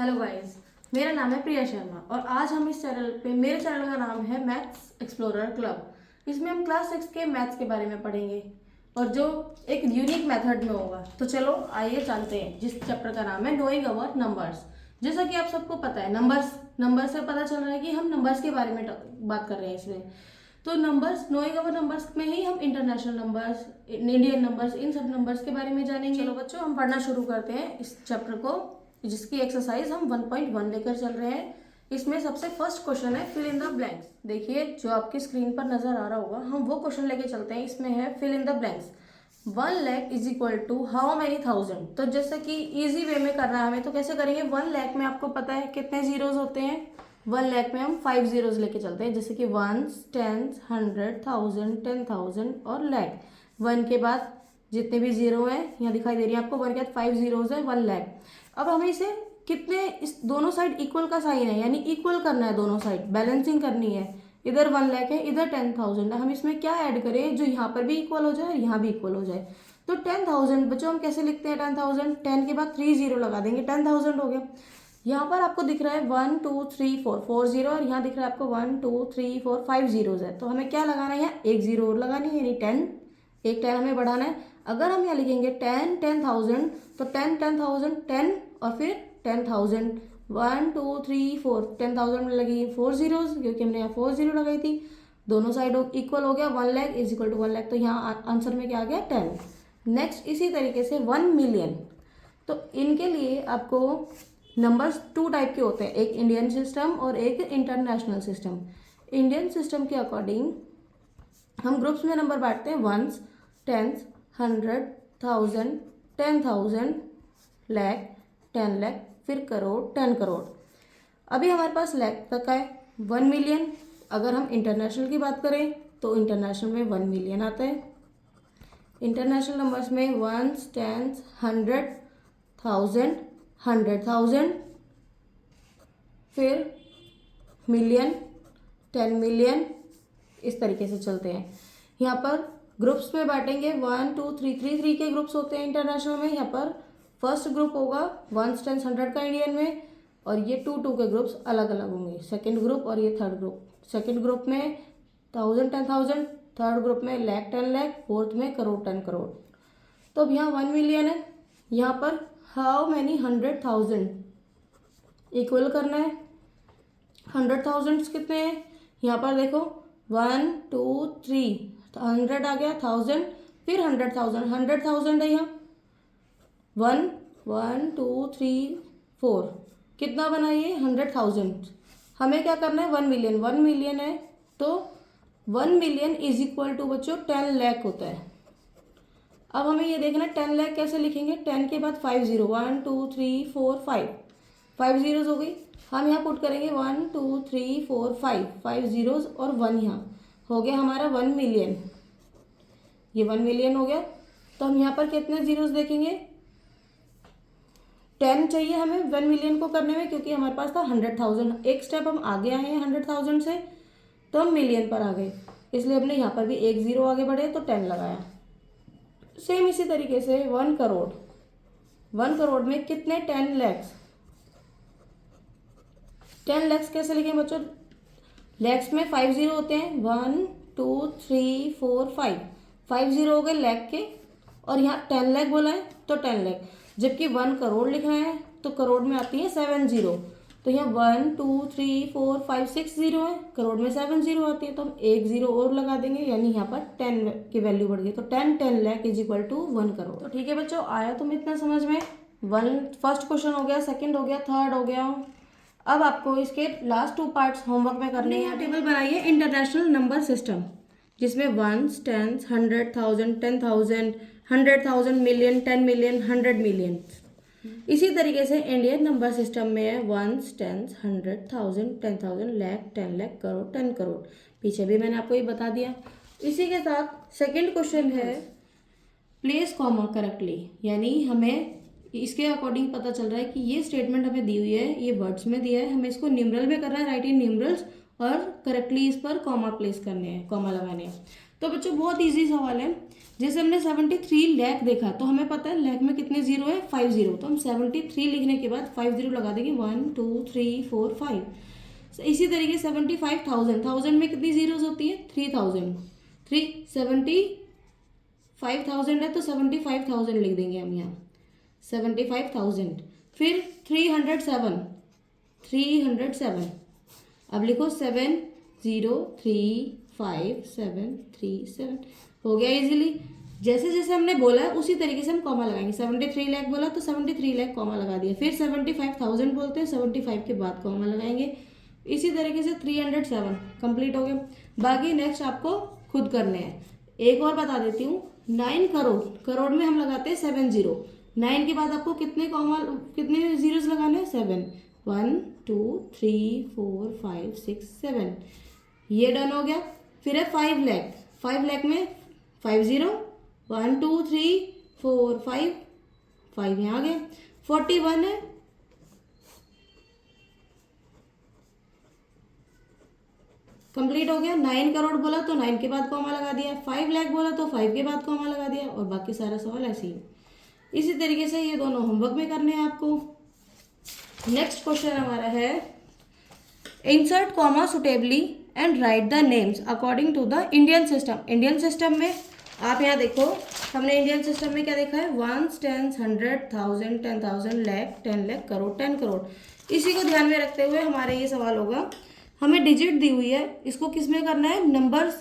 Hello guys, मेरा नाम है प्रिया शर्मा और आज हम इस चैनल पे मेरे चैनल का नाम है मैथ्स एक्सप्लोरर क्लब। इसमें हम क्लास 6 के मैथ्स के बारे में पढ़ेंगे और जो एक यूनिक मेथड में होगा। तो चलो आइए जानते हैं, जिस चैप्टर का नाम है नोइंग अबाउट नंबर्स। जैसा कि आप सबको पता है, नंबर से पता चल रहा है कि हम नंबर्स के बारे में बात कर रहे हैं इसमें। तो नंबर्स, नोइंग अबाउट नंबर्स में ही हम इंटरनेशनल नंबर्स, इंडियन नंबर्स, इन सब नंबर्स के बारे में जानेंगे। चलो बच्चों, हम पढ़ना शुरू करते हैं इस चैप्टर को, जिसकी एक्सरसाइज हम 1.1 लेकर चल रहे हैं। इसमें सबसे फर्स्ट क्वेश्चन है फिल इन द ब्लैंक्स। देखिए, जो आपकी स्क्रीन पर नजर आ रहा होगा, हम वो क्वेश्चन लेके चलते हैं। इसमें है fill in the blanks. 1 lakh is equal to how many thousand. तो जैसे कि इजी वे में करना है हमें, तो कैसे करेंगे? 1 लाख में आपको पता है कितने जीरोज होते हैं? 1 लाख में हम 5 जीरोज लेके चलते हैं, जैसे कि 1, 10, 100, 1000, 10,000 और लाख। 1 के बाद जितने भी जीरो है यहाँ दिखाई दे रही है आपको, 1 के बाद 5 जीरोज है, 1 लाख। अब हमें इसे कितने, इस दोनों साइड इक्वल का साइन है, यानी इक्वल करना है, दोनों साइड बैलेंसिंग करनी है। इधर 1 लाख है, इधर 10,000 है। हम इसमें क्या ऐड करें जो यहाँ पर भी इक्वल हो जाए और यहाँ भी इक्वल हो जाए? तो 10,000 बच्चों हम कैसे लिखते हैं? 10,000, 10 के बाद 3 जीरो लगा देंगे, 10,000 हो गया। यहाँ पर आपको दिख रहा है 1 2 3 4 4 जीरो, और यहाँ दिख रहा है आपको 1 2 3 4 5 जीरोज है। तो हमें क्या लगाना है? यहाँ एक जीरो और लगानी है, यानी 10, एक 10 हमें बढ़ाना है। अगर हम यहाँ लिखेंगे 10 10,000, तो 10 10,000 10 और फिर 10,000, 1 2 3 4, 10,000 में लगी 4 जीरोज, क्योंकि हमने यहाँ 4 जीरो लगाई थी। दोनों साइड इक्वल हो गया, 1 lakh is equal to 1 lakh. तो यहाँ आंसर में क्या आ गया? 10। नेक्स्ट इसी तरीके से 1 मिलियन। तो इनके लिए आपको नंबर्स 2 टाइप के होते हैं, एक इंडियन सिस्टम और एक इंटरनेशनल सिस्टम। इंडियन सिस्टम के अकॉर्डिंग हम ग्रुप्स में नंबर बांटते हैं, वंस, टेंस, 100, 1000, 10,000, लाख, 10 लाख, फिर करोड़, 10 करोड़। अभी हमारे पास लाख तक का है। 1 मिलियन, अगर हम इंटरनेशनल की बात करें तो इंटरनेशनल में 1 मिलियन आता है। इंटरनेशनल नंबर्स में वंस, टेंस, 100, 1000, 100,000, फिर मिलियन, 10 मिलियन, इस तरीके से चलते हैं। यहाँ पर ग्रुप्स में बांटेंगे, 1 2 3 3 के ग्रुप्स होते हैं इंटरनेशनल में। यहाँ पर फर्स्ट ग्रुप होगा 1 10 100 का इंडियन में, और ये 2 2 के ग्रुप्स अलग अलग होंगे, सेकंड ग्रुप और ये थर्ड ग्रुप। सेकंड ग्रुप में 1000 10,000, थर्ड ग्रुप में लाख 10 लाख, फोर्थ में करोड़ 10 करोड़। तो अब यहाँ 1 मिलियन है, यहाँ पर हाउ मैनी 100,000 इक्वल करना है। 100,000 कितने हैं? यहाँ पर देखो 1 2 3, 100 आ गया, 1000, फिर 100,000, 100,000 है यहाँ। 1 1 2 3 4, कितना बना ये? 100,000। हमें क्या करना है? 1 मिलियन। 1 मिलियन है तो 1 मिलियन इज इक्वल टू बच्चों 10 लाख होता है। अब हमें ये देखना है 10 लाख कैसे लिखेंगे? 10 के बाद 5 जीरो, 1 2 3 4 5, 5 जीरोज हो गई। हम यहाँ पुट करेंगे 1 2 3 4 5, 5 जीरोज और 1, यहाँ हो गया हमारा 1 मिलियन। ये 1 मिलियन हो गया। तो हम यहाँ पर कितने जीरोज देखेंगे? 10 चाहिए हमें 1 मिलियन को करने में, क्योंकि हमारे पास था 100,000। एक स्टेप हम आगे आए हैं 100,000 से, तो हम मिलियन पर आ गए, इसलिए हमने यहाँ पर भी एक जीरो आगे बढ़े तो 10 लगाया। सेम इसी तरीके से 1 करोड़। 1 करोड़ में कितने? 10 लैक्स। 10 लैक्स कैसे लिखें बच्चों? लैक्स में 5 जीरो होते हैं, 1 2 3 4 5, 5 जीरो हो गए लैख के, और यहाँ 10 लाख बोला है तो 10 लाख। जबकि 1 करोड़ लिखना है तो करोड़ में आती है 7 जीरो, तो यहाँ 1 2 3 4 5 6 जीरो है, करोड़ में 7 जीरो आती है, तो हम एक जीरो और लगा देंगे, यानी यहाँ पर 10 की वैल्यू बढ़ गई। तो 10 lakh is equal to 1 crore. तो ठीक है बच्चों, आया तुम्हें इतना समझ में? फर्स्ट क्वेश्चन हो गया, सेकंड हो गया, थर्ड हो गया। अब आपको इसके लास्ट 2 पार्ट्स होमवर्क में करने हैं। टेबल बनाइए इंटरनेशनल नंबर सिस्टम, जिसमें ones, tens, 100, 1000, 10,000, 100,000, million, 10 million, 100 million. इसी तरीके से इंडियन नंबर सिस्टम में है वंस, टेंस, 100, 1000, 10,000, लाख, 10 लाख, करोड़, 10 करोड़। पीछे भी मैंने आपको ये बता दिया। इसी के साथ सेकंड क्वेश्चन है प्लेस कॉमा करेक्टली, यानी हमें इसके अकॉर्डिंग पता चल रहा है कि ये स्टेटमेंट हमें दी हुई है, ये वर्ड्स में दिया है, हमें इसको न्यूमरल में करना है, राइट इन न्यूमरल्स, और करेक्टली इस पर कॉमा प्लेस करने हैं, कॉमा लगाने हैं। तो बच्चों बहुत इजी सवाल है। जैसे हमने 73 लाख देखा तो हमें पता है लाख में कितने जीरो है, 5 जीरो। तो हम 73 लिखने के बाद 5 जीरो लगा देंगे, 1 2 3 4 5। इसी तरीके 75,000, थाउजेंड में कितनी जीरोज होती है, 3000। 75,000 है तो 75,000 लिख देंगे हम यहाँ, 75,000। फिर 307, अब लिखो 7035737 हो गया इजीली। जैसे जैसे हमने बोला है उसी तरीके से हम कॉमा लगाएंगे। 73 लाख बोला तो 73 लाख कॉमा लगा दिया। फिर 75,000 बोलते हैं, 75 के बाद कॉमा लगाएंगे। इसी तरीके से 307 कंप्लीट हो गया। बाकी नेक्स्ट आपको खुद करने हैं। एक और बता देती हूँ, 9 करोड़, करोड़ में हम लगाते हैं 7 जीरो। 9 के बाद आपको कितने जीरोस लगाने हैं, 7। 1 2 3 4 5 6 7, ये डन हो गया। फिर है 5 लाख, 5 लाख में 5 जीरो, 1 2 3 4 5, 5 यहाँ आ गया। 41 है, कंप्लीट हो गया। 9 करोड़ बोला तो 9 के बाद कॉमा लगा दिया, 5 लाख बोला तो 5 के बाद कॉमा लगा दिया, और बाकी सारा सवाल ऐसे ही। इसी तरीके से ये दोनों होमवर्क में करने हैं आपको। नेक्स्ट क्वेश्चन हमारा है, insert comma suitably and write the names according to the Indian system. Indian system में आप यहाँ देखो, हमने इंडियन सिस्टम में क्या देखा है, 1 10 100 1000 10,000 लाख 10 लाख करोड़ 10 करोड़। इसी को ध्यान में रखते हुए हमारे ये सवाल होगा, हमें डिजिट दी हुई है, इसको किस में करना है, नंबर्स,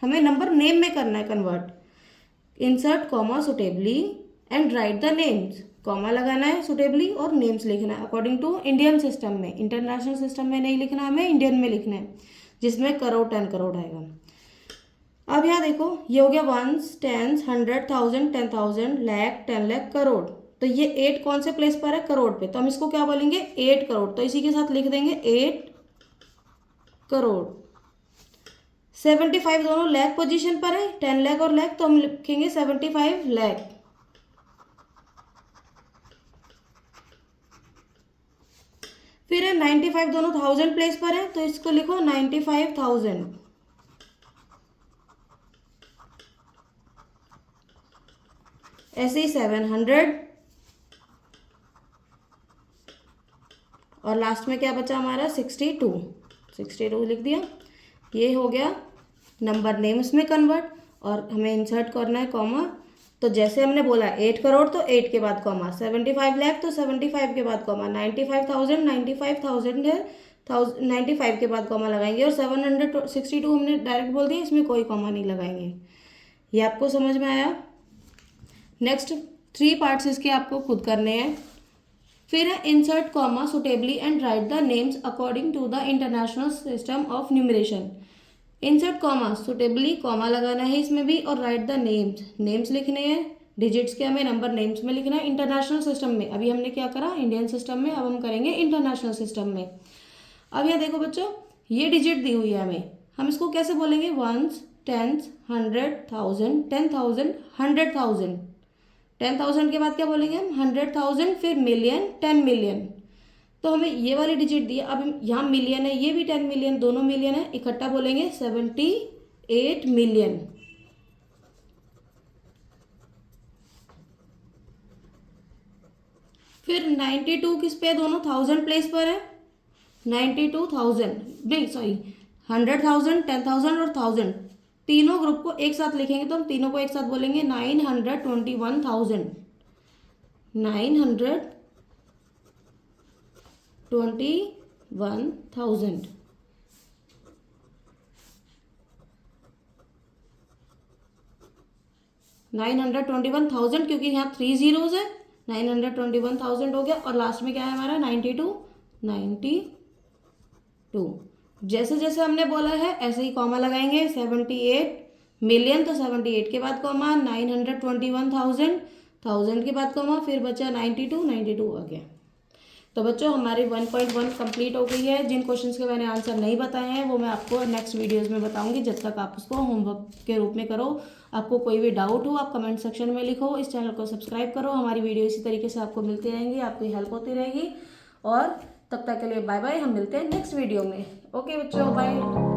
हमें नंबर नेम में करना है convert. Insert comma suitably and write the names, comma लगाना है, सुटेबली और नेम्स लिखना है अकॉर्डिंग टू इंडियन सिस्टम में। इंटरनेशनल सिस्टम में नहीं लिखना, हमें इंडियन में लिखना है, जिसमें करोड़ 10 करोड़ आएगा। अब यहाँ देखो, ये हो गया 1 10 100 1000 10,000 लाख 10 लाख करोड़। तो ये 8 कौन से प्लेस पर है, करोड़ पे, तो हम इसको क्या बोलेंगे, 8 करोड़। तो इसी के साथ लिख देंगे 8 करोड़। 75 दोनों लाख पोजीशन पर है, 10 लाख और लाख, तो हम लिखेंगे 75 लाख। फिर है 95 दोनों 1000 प्लेस पर है, तो इसको लिखो 95,000। ऐसे ही 700, और लास्ट में क्या बचा हमारा, 62 लिख दिया। ये हो गया नंबर नेम्स में कन्वर्ट, और हमें इंसर्ट करना है कॉमा। तो जैसे हमने बोला 8 करोड़ तो 8 के बाद कॉमा, 75 लाख तो 75 के बाद कॉमा, 95,000 95,000 है, 95 के बाद कॉमा लगाएंगे, और 762 हमने डायरेक्ट बोल दिया, इसमें कोई कॉमा नहीं लगाएंगे। ये आपको समझ में आया। नेक्स्ट 3 पार्ट्स इसके आपको खुद करने हैं। फिर है insert comma suitably and write the names according to the international system of numeration. Insert comma suitably, comma लगाना है इसमें भी, और राइट द नेम्स, नेम्स लिखने हैं, डिजिट्स के हमें नंबर नेम्स में लिखना है इंटरनेशनल सिस्टम में। अभी हमने क्या करा, इंडियन सिस्टम में, अब हम करेंगे इंटरनेशनल सिस्टम में। अब यहाँ देखो बच्चों, ये डिजिट दी हुई है हमें, हम इसको कैसे बोलेंगे, 1 10 100 1000 10,000 100,000। 10,000 के बाद क्या बोलेंगे हम, 100,000, फिर मिलियन 10 मिलियन। तो हमें ये वाली डिजिट दी है, अब यहाँ मिलियन है, ये भी 10 मिलियन, दोनों मिलियन है, इकट्ठा बोलेंगे 78 मिलियन। फिर 92 किस पे, दोनों 1000 प्लेस पर है, 92,000 नहीं सॉरी 100,000 10,000 और 1000, तीनों ग्रुप को एक साथ लिखेंगे तो हम तीनों को एक साथ बोलेंगे 921,000। 921,000 921,000, क्योंकि यहाँ 3 जीरोज है, 921,000 हो गया। और लास्ट में क्या है हमारा, 92। जैसे जैसे हमने बोला है ऐसे ही कॉमा लगाएंगे। 78 मिलियन तो 78 के बाद कॉमा, 921,000 1000 के बाद कॉमा, फिर बचा 92 आ गया। तो बच्चों हमारी 1.1 कंप्लीट हो गई है। जिन क्वेश्चंस के मैंने आंसर नहीं बताए हैं वो मैं आपको नेक्स्ट वीडियोस में बताऊंगी। जब तक आप उसको होमवर्क के रूप में करो। आपको कोई भी डाउट हो आप कमेंट सेक्शन में लिखो। इस चैनल को सब्सक्राइब करो। हमारी वीडियो इसी तरीके से आपको मिलती रहेंगी, आपकी हेल्प होती रहेगी। और तब तक के लिए बाय बाय, हम मिलते हैं नेक्स्ट वीडियो में। ओके बच्चों, बाय।